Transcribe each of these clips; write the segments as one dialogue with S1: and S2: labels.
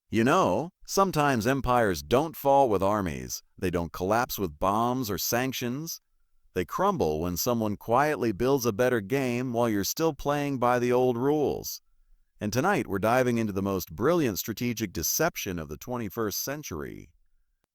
S1: You know, sometimes empires don't fall with armies. They don't collapse with bombs or sanctions. They crumble when someone quietly builds a better game while you're still playing by the old rules. And tonight we're diving into the most brilliant strategic deception of the 21st century.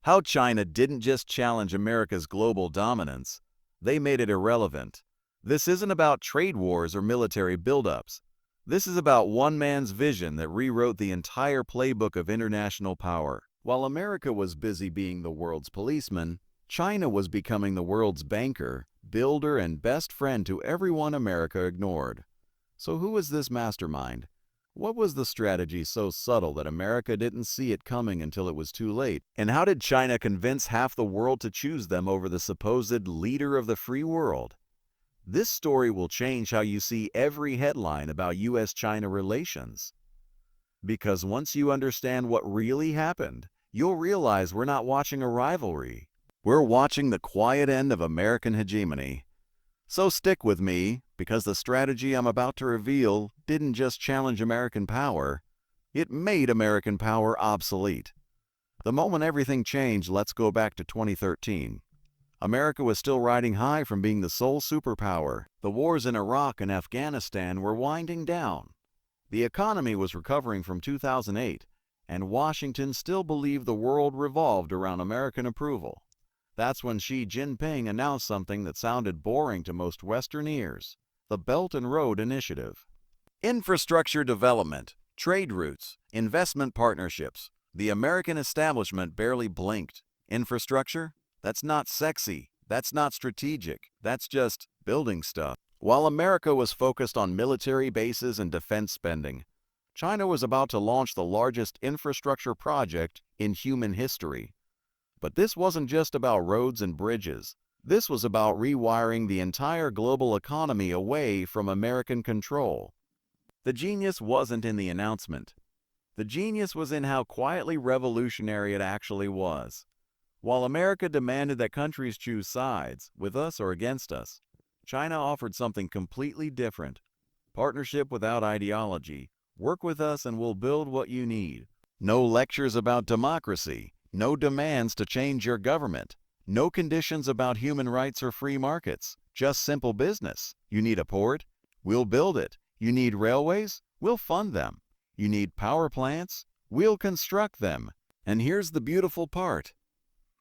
S1: How China didn't just challenge America's global dominance, they made it irrelevant. This isn't about trade wars or military buildups. This is about one man's vision that rewrote the entire playbook of international power. While America was busy being the world's policeman, China was becoming the world's banker, builder, and best friend to everyone America ignored. So who was this mastermind? What was the strategy so subtle that America didn't see it coming until it was too late? And how did China convince half the world to choose them over the supposed leader of the free world? This story will change how you see every headline about U.S.-China relations. Because once you understand what really happened, you'll realize we're not watching a rivalry. We're watching the quiet end of American hegemony. So stick with me, because the strategy I'm about to reveal didn't just challenge American power, it made American power obsolete. The moment everything changed, let's go back to 2013. America was still riding high from being the sole superpower. The wars in Iraq and Afghanistan were winding down. The economy was recovering from 2008, and Washington still believed the world revolved around American approval. That's when Xi Jinping announced something that sounded boring to most Western ears: the Belt and Road Initiative. Infrastructure development, trade routes, investment partnerships. The American establishment barely blinked. Infrastructure? That's not sexy. That's not strategic. That's just building stuff. While America was focused on military bases and defense spending, China was about to launch the largest infrastructure project in human history. But this wasn't just about roads and bridges. This was about rewiring the entire global economy away from American control. The genius wasn't in the announcement. The genius was in how quietly revolutionary it actually was. While America demanded that countries choose sides, with us or against us, China offered something completely different: partnership without ideology. Work with us and we'll build what you need. No lectures about democracy. No demands to change your government. No conditions about human rights or free markets. Just simple business. You need a port? We'll build it. You need railways? We'll fund them. You need power plants? We'll construct them. And here's the beautiful part: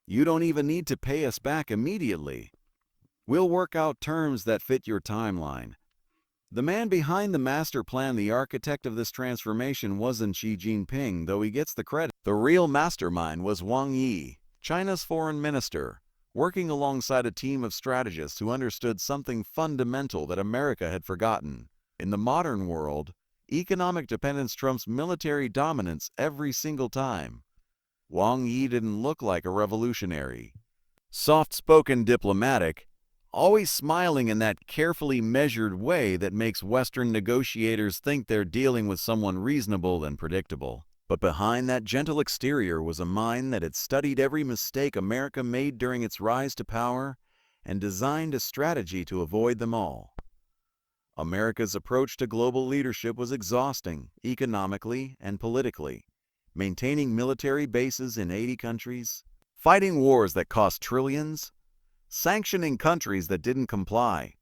S1: you don't even need to pay us back immediately. We'll work out terms that fit your timeline. The man behind the master plan, the architect of this transformation, wasn't Xi Jinping, though he gets the credit. The real mastermind was Wang Yi, China's foreign minister, working alongside a team of strategists who understood something fundamental that America had forgotten. In the modern world, economic dependence trumps military dominance every single time. Wang Yi didn't look like a revolutionary. Soft-spoken diplomatic, always smiling in that carefully measured way that makes Western negotiators think they're dealing with someone reasonable and predictable. But behind that gentle exterior was a mind that had studied every mistake America made during its rise to power and designed a strategy to avoid them all. America's approach to global leadership was exhausting, economically and politically. Maintaining military bases in 80 countries, fighting wars that cost trillions, sanctioning countries that didn't comply,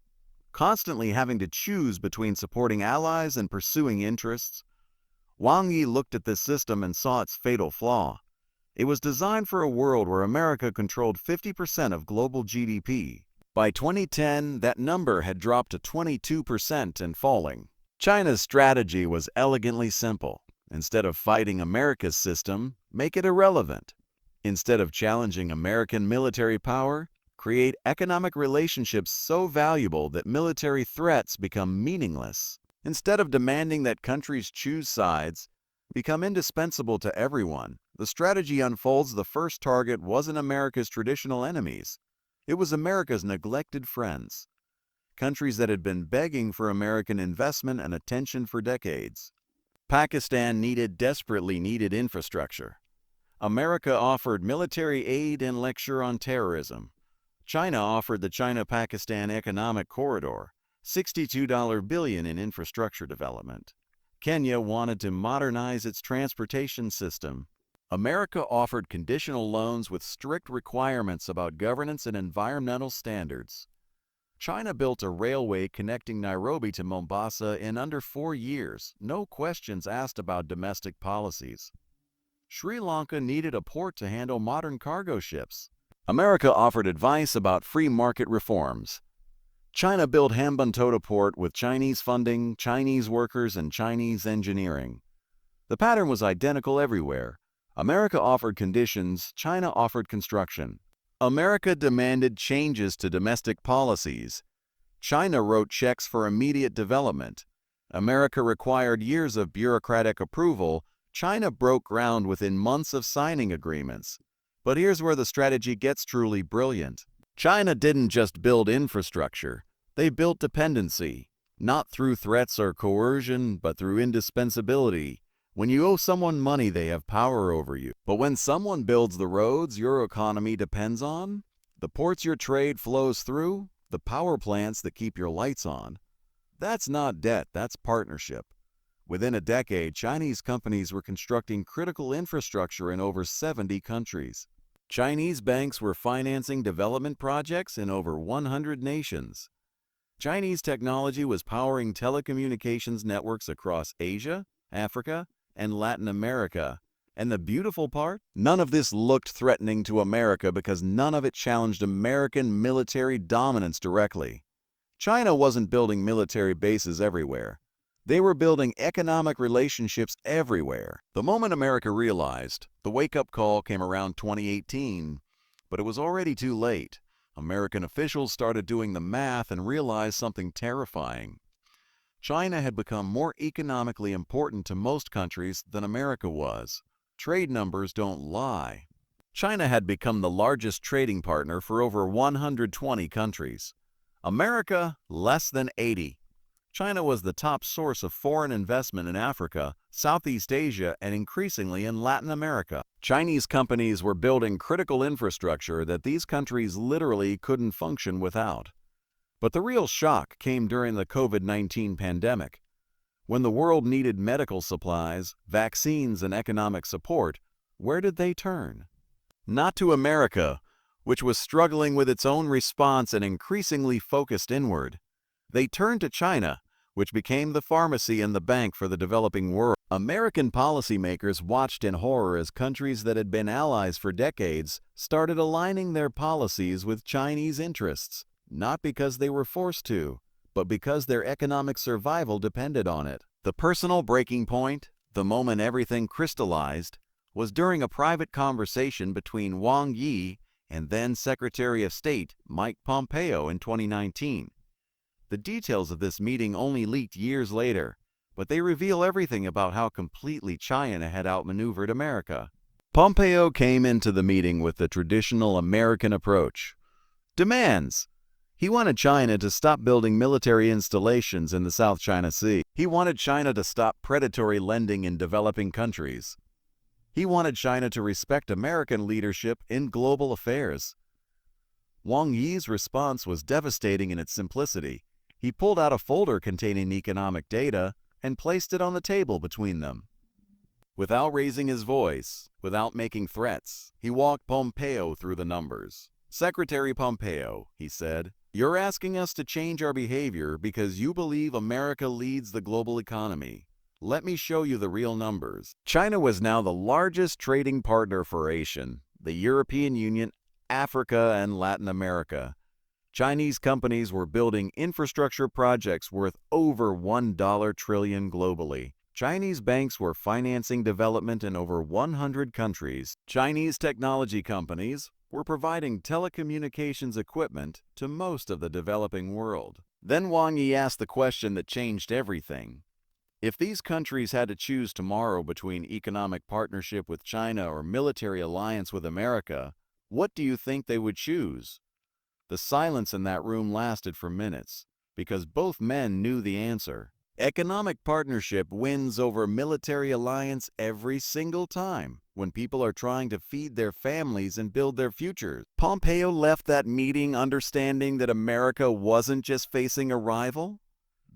S1: constantly having to choose between supporting allies and pursuing interests. Wang Yi looked at this system and saw its fatal flaw. It was designed for a world where America controlled 50% of global GDP. By 2010, that number had dropped to 22% and falling. China's strategy was elegantly simple. Instead of fighting America's system, make it irrelevant. Instead of challenging American military power, create economic relationships so valuable that military threats become meaningless. Instead of demanding that countries choose sides, become indispensable to everyone. The strategy unfolds. The first target wasn't America's traditional enemies. It was America's neglected friends. Countries that had been begging for American investment and attention for decades. Pakistan desperately needed infrastructure. America offered military aid and lecture on terrorism. China offered the China-Pakistan Economic Corridor, $62 billion in infrastructure development. Kenya wanted to modernize its transportation system. America offered conditional loans with strict requirements about governance and environmental standards. China built a railway connecting Nairobi to Mombasa in under 4 years, no questions asked about domestic policies. Sri Lanka needed a port to handle modern cargo ships. America offered advice about free market reforms. China built Hambantota Port with Chinese funding, Chinese workers, and Chinese engineering. The pattern was identical everywhere. America offered conditions, China offered construction. America demanded changes to domestic policies. China wrote checks for immediate development. America required years of bureaucratic approval. China broke ground within months of signing agreements. But here's where the strategy gets truly brilliant. China didn't just build infrastructure, they built dependency, not through threats or coercion, but through indispensability. When you owe someone money, they have power over you. But when someone builds the roads your economy depends on, the ports your trade flows through, the power plants that keep your lights on, that's not debt, that's partnership. Within a decade, Chinese companies were constructing critical infrastructure in over 70 countries. Chinese banks were financing development projects in over 100 nations. Chinese technology was powering telecommunications networks across Asia, Africa, and Latin America. And the beautiful part? None of this looked threatening to America because none of it challenged American military dominance directly. China wasn't building military bases everywhere. They were building economic relationships everywhere. The moment America realized, the wake-up call came around 2018, but it was already too late. American officials started doing the math and realized something terrifying. China had become more economically important to most countries than America was. Trade numbers don't lie. China had become the largest trading partner for over 120 countries. America, less than 80. China was the top source of foreign investment in Africa, Southeast Asia, and increasingly in Latin America. Chinese companies were building critical infrastructure that these countries literally couldn't function without. But the real shock came during the COVID-19 pandemic. When the world needed medical supplies, vaccines, and economic support, where did they turn? Not to America, which was struggling with its own response and increasingly focused inward. They turned to China, which became the pharmacy and the bank for the developing world. American policymakers watched in horror as countries that had been allies for decades started aligning their policies with Chinese interests, not because they were forced to, but because their economic survival depended on it. The personal breaking point, the moment everything crystallized, was during a private conversation between Wang Yi and then Secretary of State Mike Pompeo in 2019. The details of this meeting only leaked years later, but they reveal everything about how completely China had outmaneuvered America. Pompeo came into the meeting with the traditional American approach. Demands. He wanted China to stop building military installations in the South China Sea. He wanted China to stop predatory lending in developing countries. He wanted China to respect American leadership in global affairs. Wang Yi's response was devastating in its simplicity. He pulled out a folder containing economic data and placed it on the table between them. Without raising his voice, without making threats, he walked Pompeo through the numbers. "Secretary Pompeo," he said, "you're asking us to change our behavior because you believe America leads the global economy. Let me show you the real numbers." China was now the largest trading partner for Asia, the European Union, Africa, and Latin America. Chinese companies were building infrastructure projects worth over $1 trillion globally. Chinese banks were financing development in over 100 countries. Chinese technology companies were providing telecommunications equipment to most of the developing world. Then Wang Yi asked the question that changed everything. If these countries had to choose tomorrow between economic partnership with China or military alliance with America, what do you think they would choose? The silence in that room lasted for minutes, because both men knew the answer. Economic partnership wins over military alliance every single time when people are trying to feed their families and build their futures. Pompeo left that meeting understanding that America wasn't just facing a rival,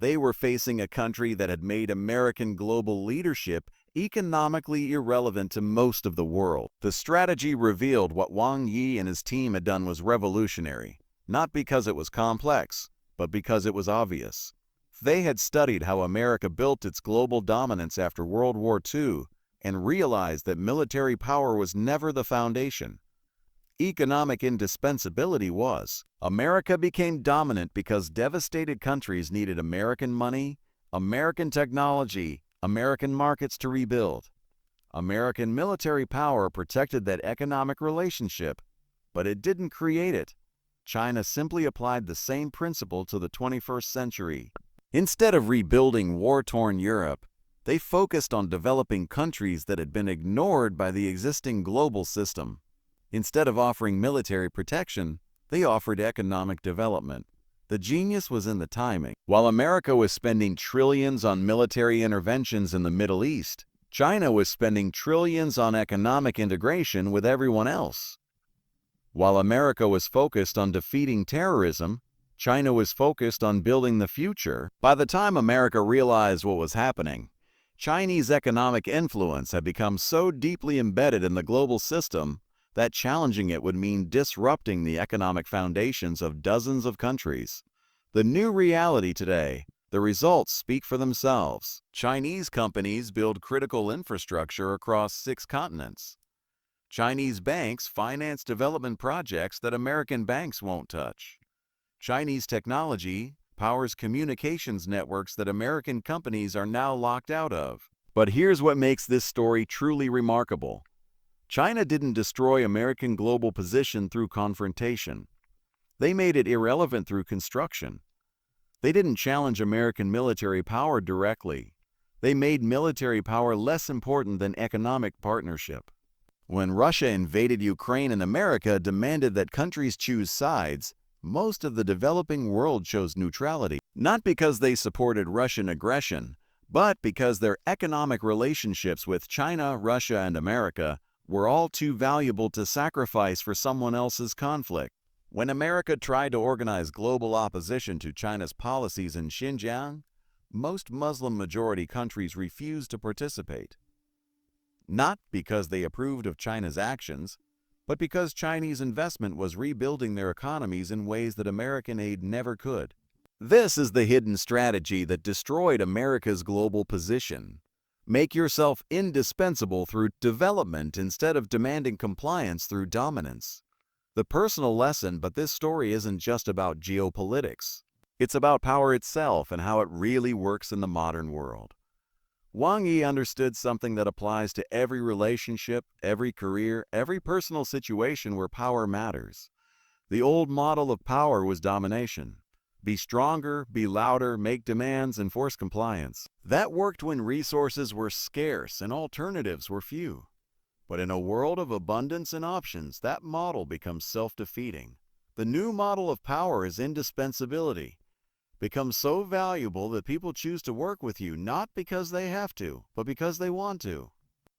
S1: They were facing a country that had made American global leadership economically irrelevant to most of the world. The strategy revealed what Wang Yi and his team had done was revolutionary, not because it was complex, but because it was obvious. They had studied how America built its global dominance after World War II and realized that military power was never the foundation. Economic indispensability was. America became dominant because devastated countries needed American money, American technology, American markets to rebuild. American military power protected that economic relationship, but it didn't create it. China simply applied the same principle to the 21st century. Instead of rebuilding war-torn Europe, they focused on developing countries that had been ignored by the existing global system. Instead of offering military protection, they offered economic development. The genius was in the timing. While America was spending trillions on military interventions in the Middle East, China was spending trillions on economic integration with everyone else. While America was focused on defeating terrorism, China was focused on building the future. By the time America realized what was happening, Chinese economic influence had become so deeply embedded in the global system that challenging it would mean disrupting the economic foundations of dozens of countries. The new reality today, the results speak for themselves. Chinese companies build critical infrastructure across 6 continents. Chinese banks finance development projects that American banks won't touch. Chinese technology powers communications networks that American companies are now locked out of. But here's what makes this story truly remarkable. China didn't destroy American global position through confrontation. They made it irrelevant through construction. They didn't challenge American military power directly. They made military power less important than economic partnership. When Russia invaded Ukraine and America demanded that countries choose sides, most of the developing world chose neutrality, not because they supported Russian aggression, but because their economic relationships with China, Russia, and America were all too valuable to sacrifice for someone else's conflict. When America tried to organize global opposition to China's policies in Xinjiang, most Muslim-majority countries refused to participate. Not because they approved of China's actions, but because Chinese investment was rebuilding their economies in ways that American aid never could. This is the hidden strategy that destroyed America's global position. Make yourself indispensable through development instead of demanding compliance through dominance. The personal lesson, but this story isn't just about geopolitics. It's about power itself and how it really works in the modern world. Wang Yi understood something that applies to every relationship, every career, every personal situation where power matters. The old model of power was domination. Be stronger, be louder, make demands, enforce compliance. That worked when resources were scarce and alternatives were few. But in a world of abundance and options, that model becomes self-defeating. The new model of power is indispensability. Becomes so valuable that people choose to work with you not because they have to, but because they want to.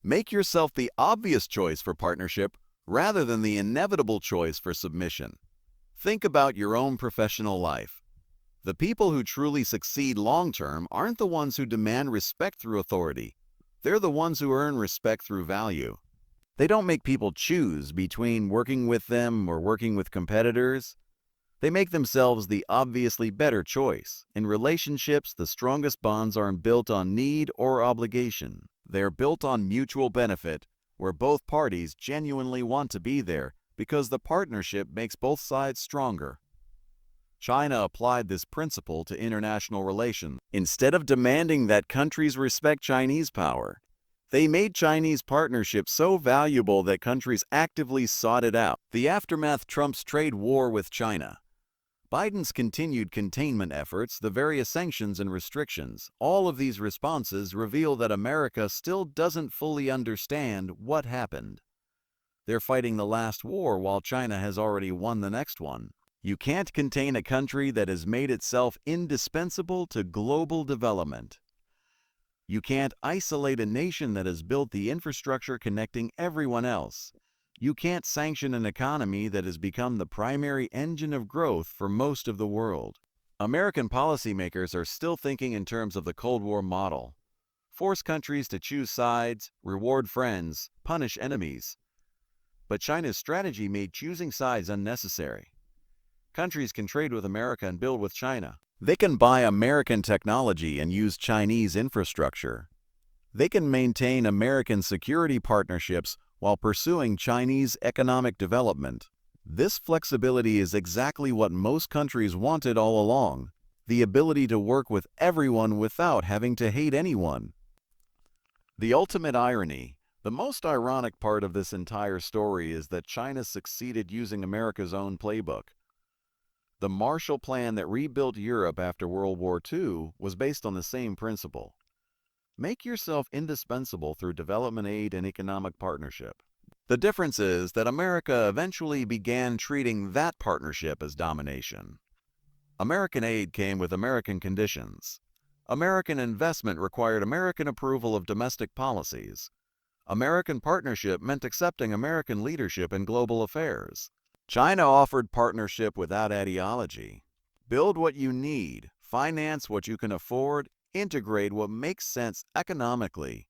S1: Make yourself the obvious choice for partnership rather than the inevitable choice for submission. Think about your own professional life. The people who truly succeed long-term aren't the ones who demand respect through authority. They're the ones who earn respect through value. They don't make people choose between working with them or working with competitors. They make themselves the obviously better choice. In relationships, the strongest bonds aren't built on need or obligation. They're built on mutual benefit, where both parties genuinely want to be there because the partnership makes both sides stronger. China applied this principle to international relations. Instead of demanding that countries respect Chinese power, they made Chinese partnership so valuable that countries actively sought it out. The aftermath trumps trade war with China. Biden's continued containment efforts, the various sanctions and restrictions, all of these responses reveal that America still doesn't fully understand what happened. They're fighting the last war while China has already won the next one. You can't contain a country that has made itself indispensable to global development. You can't isolate a nation that has built the infrastructure connecting everyone else. You can't sanction an economy that has become the primary engine of growth for most of the world. American policymakers are still thinking in terms of the Cold War model. Force countries to choose sides, reward friends, punish enemies. But China's strategy made choosing sides unnecessary. Countries can trade with America and build with China. They can buy American technology and use Chinese infrastructure. They can maintain American security partnerships while pursuing Chinese economic development. This flexibility is exactly what most countries wanted all along, the ability to work with everyone without having to hate anyone. The ultimate irony, the most ironic part of this entire story is that China succeeded using America's own playbook. The Marshall Plan that rebuilt Europe after World War II was based on the same principle. Make yourself indispensable through development aid and economic partnership. The difference is that America eventually began treating that partnership as domination. American aid came with American conditions. American investment required American approval of domestic policies. American partnership meant accepting American leadership in global affairs. China offered partnership without ideology. Build what you need, finance what you can afford, integrate what makes sense economically.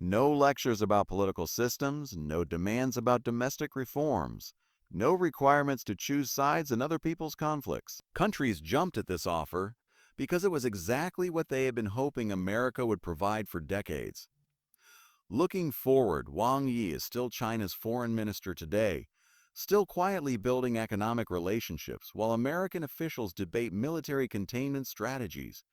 S1: No lectures about political systems, no demands about domestic reforms, no requirements to choose sides in other people's conflicts. Countries jumped at this offer because it was exactly what they had been hoping America would provide for decades. Looking forward, Wang Yi is still China's foreign minister today, still quietly building economic relationships while American officials debate military containment strategies.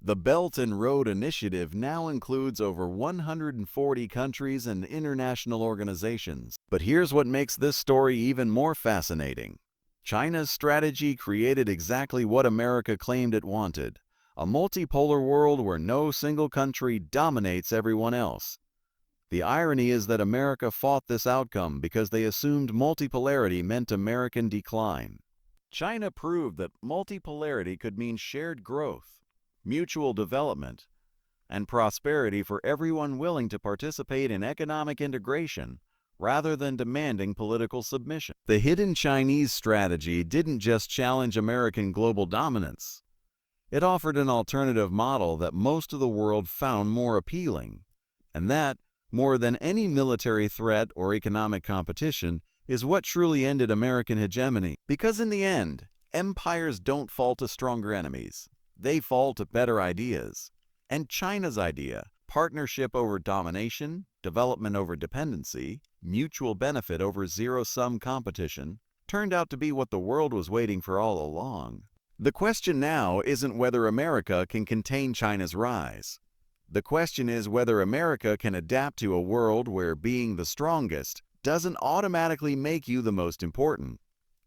S1: The Belt and Road Initiative now includes over 140 countries and international organizations. But here's what makes this story even more fascinating. China's strategy created exactly what America claimed it wanted: a multipolar world where no single country dominates everyone else. The irony is that America fought this outcome because they assumed multipolarity meant American decline. China proved that multipolarity could mean shared growth, mutual development, and prosperity for everyone willing to participate in economic integration rather than demanding political submission. The hidden Chinese strategy didn't just challenge American global dominance. It offered an alternative model that most of the world found more appealing, and that, more than any military threat or economic competition, is what truly ended American hegemony. Because in the end, empires don't fall to stronger enemies. They fall to better ideas. And China's idea, partnership over domination, development over dependency, mutual benefit over zero-sum competition, turned out to be what the world was waiting for all along. The question now isn't whether America can contain China's rise. The question is whether America can adapt to a world where being the strongest doesn't automatically make you the most important,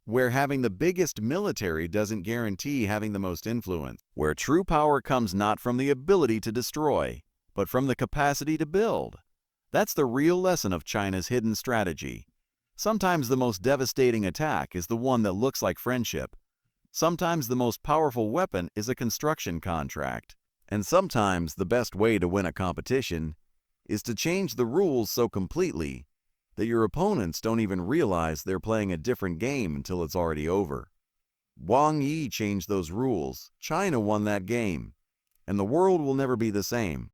S1: where having the biggest military doesn't guarantee having the most influence, where true power comes not from the ability to destroy, but from the capacity to build. That's the real lesson of China's hidden strategy. Sometimes the most devastating attack is the one that looks like friendship. Sometimes the most powerful weapon is a construction contract. And sometimes the best way to win a competition is to change the rules so completely that your opponents don't even realize they're playing a different game until it's already over. Wang Yi changed those rules, China won that game, and the world will never be the same.